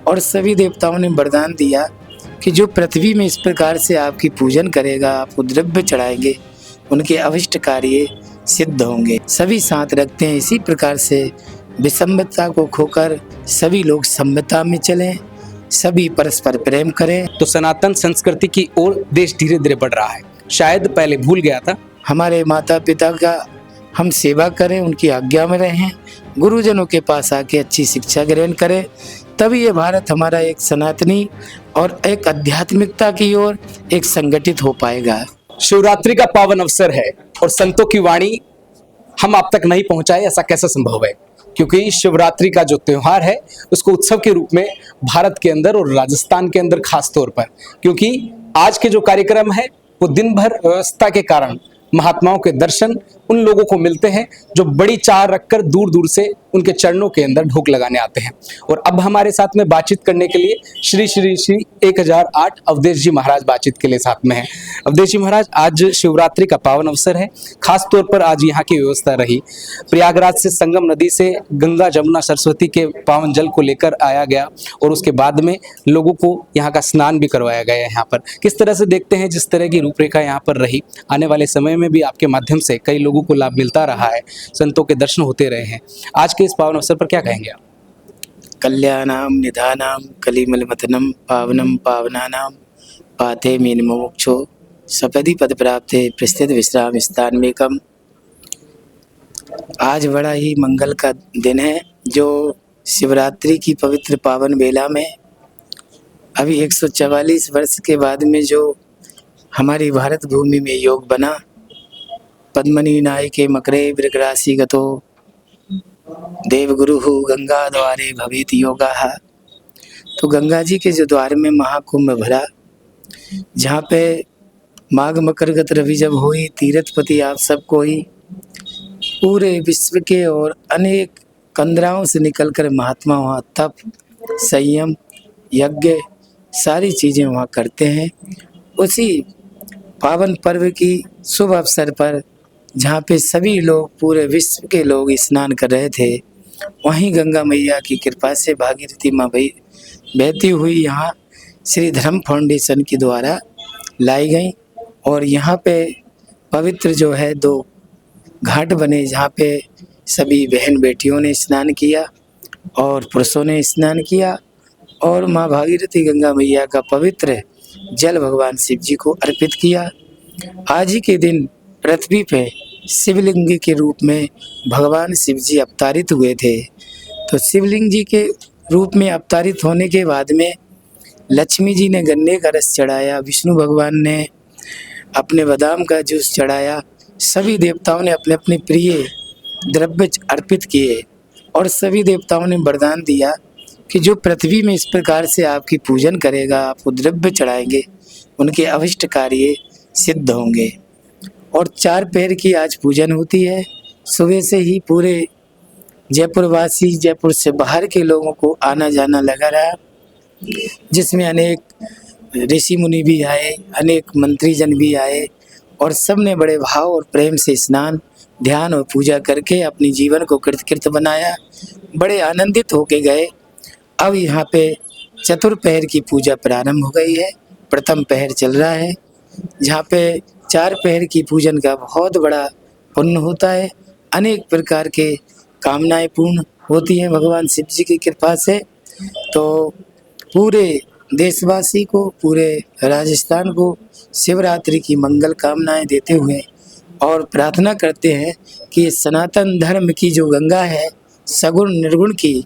और सभी देवताओं ने वरदान दिया कि जो पृथ्वी में इस प्रकार से आपकी पूजन करेगा, आपको द्रव्य चढ़ाएंगे, उनके अभिष्ट कार्य सिद्ध होंगे। सभी साथ रखते हैं इसी प्रकार से विषमता को खोकर सभी लोग समता में चलें, सभी परस्पर प्रेम करें। तो सनातन संस्कृति की ओर देश धीरे धीरे बढ़ रहा है, शायद पहले भूल गया था। हमारे माता पिता का हम सेवा करें, उनकी आज्ञा में रहें, गुरुजनों के पास आके अच्छी शिक्षा ग्रहण करें, तभी ये भारत हमारा एक सनातनी और एक आध्यात्मिकता की ओर एक संगठित हो पाएगा। शिवरात्रि का पावन अवसर है और संतों की वाणी हम आप तक नहीं पहुंचाए, ऐसा कैसे संभव है? क्योंकि शिवरात्रि का जो त्योहार है उसको उत्सव के रूप में भारत के अंदर और राजस्थान के अंदर खास तौर पर, क्योंकि आज के जो कार्यक्रम है वो दिन भर व्यवस्था के कारण महात्माओं के दर्शन उन लोगों को मिलते हैं जो बड़ी चाह रखकर दूर दूर से उनके चरणों के अंदर ढोक लगाने आते हैं। और अब हमारे साथ में बातचीत करने के लिए श्री श्री श्री 1008 अवधेश जी महाराज बातचीत के लिए साथ में हैं। अवधेश जी महाराज, आज शिवरात्रि का पावन अवसर है, खास तौर पर आज यहाँ की व्यवस्था रही, प्रयागराज से संगम नदी से गंगा जमुना सरस्वती के पावन जल को लेकर आया गया और उसके बाद में लोगों को यहाँ का स्नान भी करवाया गया है। यहाँ पर किस तरह से देखते हैं, जिस तरह की रूपरेखा यहाँ पर रही, आने वाले समय में भी आपके माध्यम से कई लोगों को लाभ मिलता रहा है, संतों के दर्शन होते रहे हैं, आज के इस पावन अवसर पर क्या कहेंगे आप? कल्याणाम निधानाम कलिमलमथनम पावनम पावनानाम पाते मीन मोक्षो सपदि पद प्राप्ते प्रस्थित विश्राम स्थान में कम। आज बड़ा ही मंगल का दिन है, जो शिवरात्रि की पवित्र पावन बेला में अभी 144 वर्ष के बाद में जो हमारी भारत भूमि में योग बना, पद्मनि नायके मकरे वृगराशि गतो देवगुरु गंगा द्वारे भवेत योगाः। तो गंगा जी के जो द्वार में महाकुंभ भरा, जहाँ पे माघ मकरगत रवि जब हुई, तीर्थपति आप सबको ही पूरे विश्व के और अनेक कंदराओं से निकलकर महात्मा वहाँ तप, संयम, यज्ञ सारी चीज़ें वहाँ करते हैं। उसी पावन पर्व की शुभ अवसर पर जहाँ पे सभी लोग, पूरे विश्व के लोग स्नान कर रहे थे, वहीं गंगा मैया की कृपा से भागीरथी माँ बहती हुई यहाँ श्री धर्म फाउंडेशन के द्वारा लाई गई। और यहाँ पे पवित्र जो है 2 घाट बने, जहाँ पे सभी बहन बेटियों ने स्नान किया और पुरुषों ने स्नान किया, और माँ भागीरथी गंगा मैया का पवित्र जल भगवान शिव जी को अर्पित किया। आज ही के दिन पृथ्वी पे शिवलिंग के रूप में भगवान शिव जी अवतारित हुए थे। तो शिवलिंग जी के रूप में अवतारित होने के बाद में लक्ष्मी जी ने गन्ने का रस चढ़ाया, विष्णु भगवान ने अपने बादाम का जूस चढ़ाया, सभी देवताओं ने अपने अपने प्रिय द्रव्य अर्पित किए और सभी देवताओं ने वरदान दिया कि जो पृथ्वी में इस प्रकार से आपकी पूजन करेगा, आपको द्रव्य चढ़ाएंगे, उनके अभिष्ट कार्य सिद्ध होंगे। और 4 पहर की आज पूजन होती है। सुबह से ही पूरे जयपुर वासी, जयपुर से बाहर के लोगों को आना जाना लगा रहा, जिसमें अनेक ऋषि मुनि भी आए, अनेक मंत्रीजन भी आए, और सब ने बड़े भाव और प्रेम से स्नान, ध्यान और पूजा करके अपनी जीवन को कृतकृत बनाया, बड़े आनंदित होके गए। अब यहाँ पे चतुर्पहर की पूजा प्रारंभ हो गई है, प्रथम पहर चल रहा है, जहाँ पे 4 पहर की पूजन का बहुत बड़ा पुण्य होता है, अनेक प्रकार के कामनाएं पूर्ण होती हैं भगवान शिव जी की कृपा से। तो पूरे देशवासी को, पूरे राजस्थान को शिवरात्रि की मंगल कामनाएं देते हुए और प्रार्थना करते हैं कि सनातन धर्म की जो गंगा है, सगुण निर्गुण की,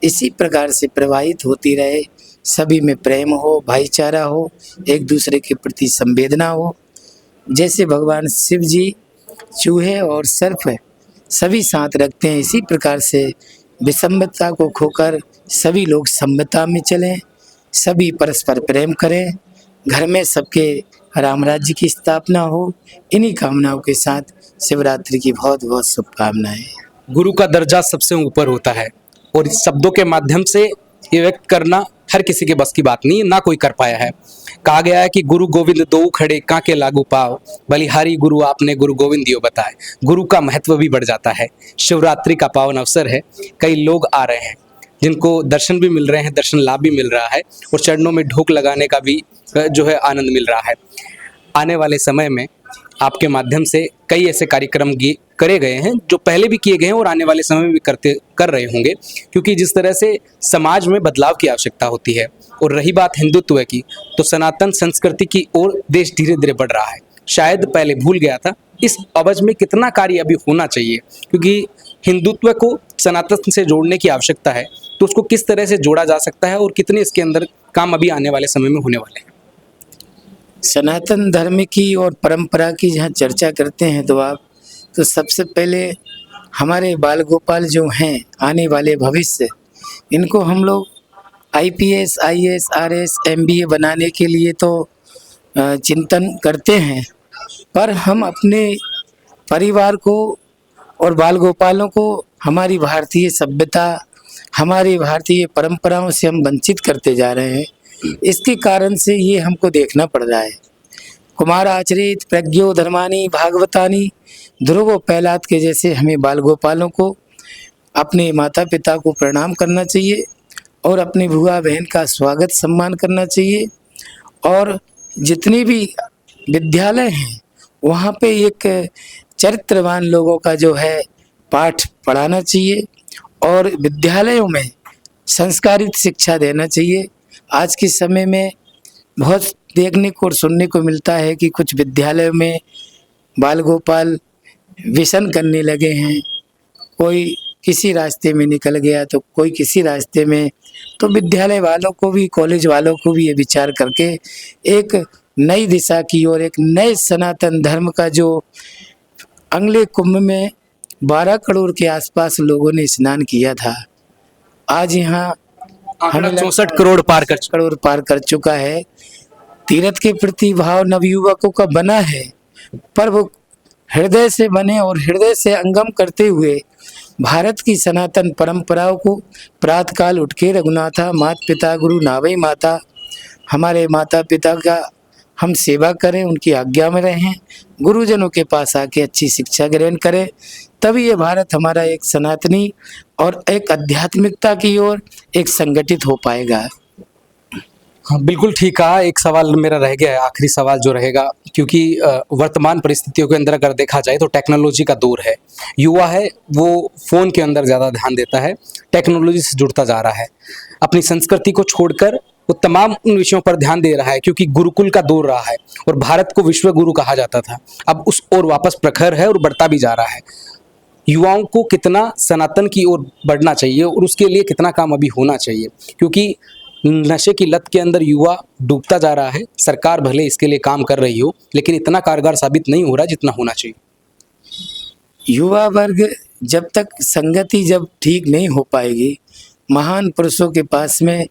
इसी प्रकार से प्रवाहित होती रहे, सभी में प्रेम हो, भाईचारा हो, एक दूसरे के प्रति संवेदना हो। जैसे भगवान शिव जी चूहे और सर्प सभी साथ रखते हैं, इसी प्रकार से विषमता को खोकर सभी लोग समता में चलें, सभी परस्पर प्रेम करें, घर में सबके राम राज्य की स्थापना हो। इन्हीं कामनाओं के साथ शिवरात्रि की बहुत बहुत शुभकामनाएं। गुरु का दर्जा सबसे ऊपर होता है और इस शब्दों के माध्यम से ये व्यक्त करना हर किसी के बस की बात नहीं है, ना कोई कर पाया है। कहा गया है कि गुरु गोविंद दो खड़े काके लागू पाओ, बलिहारी गुरु आपने गुरु गोविंद दियो बताए। गुरु का महत्व भी बढ़ जाता है। शिवरात्रि का पावन अवसर है, कई लोग आ रहे हैं, जिनको दर्शन भी मिल रहे हैं, दर्शन लाभ भी मिल रहा है और चरणों में ढोक लगाने का भी जो है आनंद मिल रहा है। आने वाले समय में आपके माध्यम से कई ऐसे कार्यक्रम करे गए हैं जो पहले भी किए गए हैं और आने वाले समय में भी कर रहे होंगे, क्योंकि जिस तरह से समाज में बदलाव की आवश्यकता होती है। और रही बात हिंदुत्व की, तो सनातन संस्कृति की ओर देश धीरे धीरे बढ़ रहा है। शायद पहले भूल गया था, इस अवज में कितना कार्य अभी होना चाहिए, क्योंकि हिंदुत्व को सनातन से जोड़ने की आवश्यकता है। तो उसको किस तरह से जोड़ा जा सकता है और कितने इसके अंदर काम अभी आने वाले समय में होने वाले हैं। सनातन धर्म की और परंपरा की जहाँ चर्चा करते हैं तो आप, तो सबसे पहले हमारे बाल गोपाल जो हैं, आने वाले भविष्य, इनको हम लोग आईपीएस, आईएएस, आरएस, एमबीए बनाने के लिए तो चिंतन करते हैं, पर हम अपने परिवार को और बाल गोपालों को हमारी भारतीय सभ्यता, हमारी भारतीय परंपराओं से हम वंचित करते जा रहे हैं। इसके कारण से ये हमको देखना पड़ रहा है। कुमार आचरित प्रज्ञो धर्मानी भागवतानी ध्रुवो पहलाद के जैसे हमें बाल गोपालों को अपने माता पिता को प्रणाम करना चाहिए और अपनी बुआ बहन का स्वागत सम्मान करना चाहिए। और जितने भी विद्यालय हैं वहाँ पे एक चरित्रवान लोगों का जो है पाठ पढ़ाना चाहिए और विद्यालयों में संस्कारित शिक्षा देना चाहिए। आज के समय में बहुत देखने को और सुनने को मिलता है कि कुछ विद्यालयों में बाल गोपाल व्यसन करने लगे हैं, कोई किसी रास्ते में निकल गया तो कोई किसी रास्ते में। तो विद्यालय वालों को भी, कॉलेज वालों को भी ये विचार करके एक नई दिशा की ओर, एक नए सनातन धर्म का जो अगले कुंभ में 12 करोड़ के आसपास लोगों ने स्नान किया था, आज यहाँ हमें 64 करोड़ पार कर चुका है। तीर्थ के प्रति भाव नवयुवकों का बना है, पर वो हृदय से बने और हृदय से अंगम करते हुए भारत की सनातन परंपराओं को प्रातः काल उठ के रघुनाथा मात पिता गुरु नावई माता, हमारे माता पिता का हम सेवा करें, उनकी आज्ञा में रहें, गुरुजनों के पास आके अच्छी शिक्षा ग्रहण करें, तभी ये भारत हमारा एक सनातनी और एक आध्यात्मिकता की ओर एक संगठित हो पाएगा। हाँ, बिल्कुल ठीक कहा। एक सवाल मेरा रह गया है, आखिरी सवाल जो रहेगा, क्योंकि वर्तमान परिस्थितियों के अंदर अगर देखा जाए तो टेक्नोलॉजी का दौर है। युवा है वो फ़ोन के अंदर ज़्यादा ध्यान देता है, टेक्नोलॉजी से जुड़ता जा रहा है, अपनी संस्कृति को छोड़कर वो तमाम उन विषयों पर ध्यान दे रहा है, क्योंकि गुरुकुल का दौर रहा है और भारत को विश्व गुरु कहा जाता था। अब उस ओर वापस प्रखर है और बढ़ता भी जा रहा है। युवाओं को कितना सनातन की ओर बढ़ना चाहिए और उसके लिए कितना काम अभी होना चाहिए, क्योंकि नशे की लत के अंदर युवा डूबता जा रहा है। सरकार भले इसके लिए काम कर रही हो, लेकिन इतना कारगर साबित नहीं हो रहा जितना होना चाहिए। युवा वर्ग जब तक संगति जब ठीक नहीं हो पाएगी, महान पुरुषों के पास में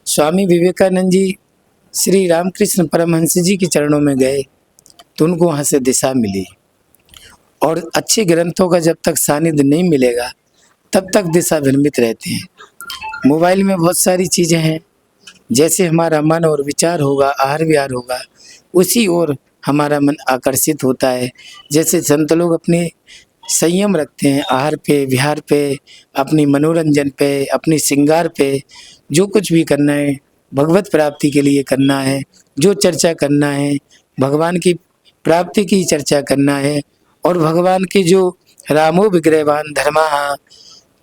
स्वामी विवेकानंद जी श्री रामकृष्ण परमहंस जी के चरणों में गए तो उनको वहाँ से दिशा मिली। और अच्छे ग्रंथों का जब तक सानिध्य नहीं मिलेगा तब तक दिशा भ्रमित रहते हैं। मोबाइल में बहुत सारी चीज़ें हैं, जैसे हमारा मन और विचार होगा, आहार विहार होगा, उसी ओर हमारा मन आकर्षित होता है। जैसे संत लोग अपने संयम रखते हैं आहार पे, विहार पे, अपनी मनोरंजन पे, अपनी श्रृंगार पे, जो कुछ भी करना है भगवत प्राप्ति के लिए करना है, जो चर्चा करना है भगवान की प्राप्ति की चर्चा करना है। और भगवान के जो रामो विग्रहवान धर्मा,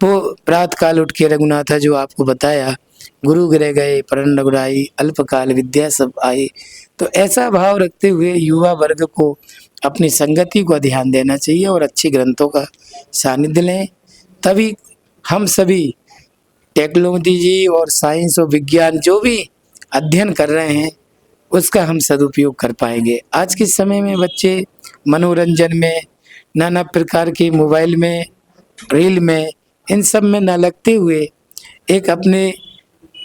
वो प्रातः काल उठ के रघुनाथा जो आपको बताया, गुरु गिरे गए परण रघुराई, अल्पकाल विद्या सब आई। तो ऐसा भाव रखते हुए युवा वर्ग को अपनी संगति को ध्यान देना चाहिए और अच्छे ग्रंथों का सानिध्य लें, तभी हम सभी टेक्नोलॉजी और साइंस और विज्ञान जो भी अध्ययन कर रहे हैं उसका हम सदुपयोग कर पाएंगे। आज के समय में बच्चे मनोरंजन में, नाना प्रकार के मोबाइल में, रील में, इन सब में न लगते हुए एक अपने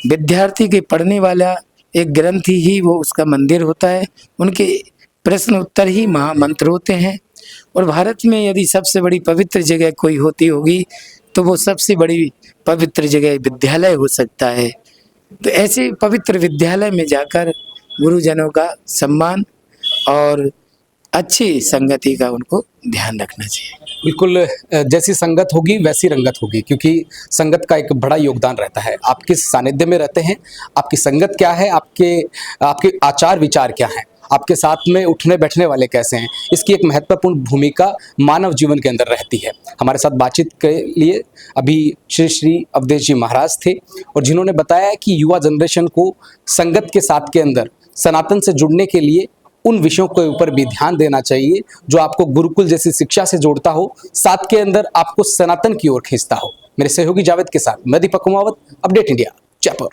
विद्यार्थी के पढ़ने वाला एक ग्रंथ ही वो उसका मंदिर होता है, उनके प्रश्न उत्तर ही महामंत्र होते हैं। और भारत में यदि सबसे बड़ी पवित्र जगह कोई होती होगी तो वो सबसे बड़ी पवित्र जगह विद्यालय हो सकता है। तो ऐसे पवित्र विद्यालय में जाकर गुरुजनों का सम्मान और अच्छी संगति का उनको ध्यान रखना चाहिए। बिल्कुल जैसी संगत होगी वैसी रंगत होगी, क्योंकि संगत का एक बड़ा योगदान रहता है। आप किस सानिध्य में रहते हैं, आपकी संगत क्या है, आपके आपके आचार विचार क्या हैं, आपके साथ में उठने बैठने वाले कैसे हैं, इसकी एक महत्वपूर्ण भूमिका मानव जीवन के अंदर रहती है। हमारे साथ बातचीत के लिए अभी श्री श्री अवधेश जी महाराज थे, और जिन्होंने बताया कि युवा जनरेशन को संगत के साथ के अंदर सनातन से जुड़ने के लिए उन विषयों के ऊपर भी ध्यान देना चाहिए जो आपको गुरुकुल जैसी शिक्षा से जोड़ता हो, साथ के अंदर आपको सनातन की ओर खींचता हो। मेरे सहयोगी जावेद के साथ मैं दीपक कुमावत, अपडेट इंडिया, जयपुर।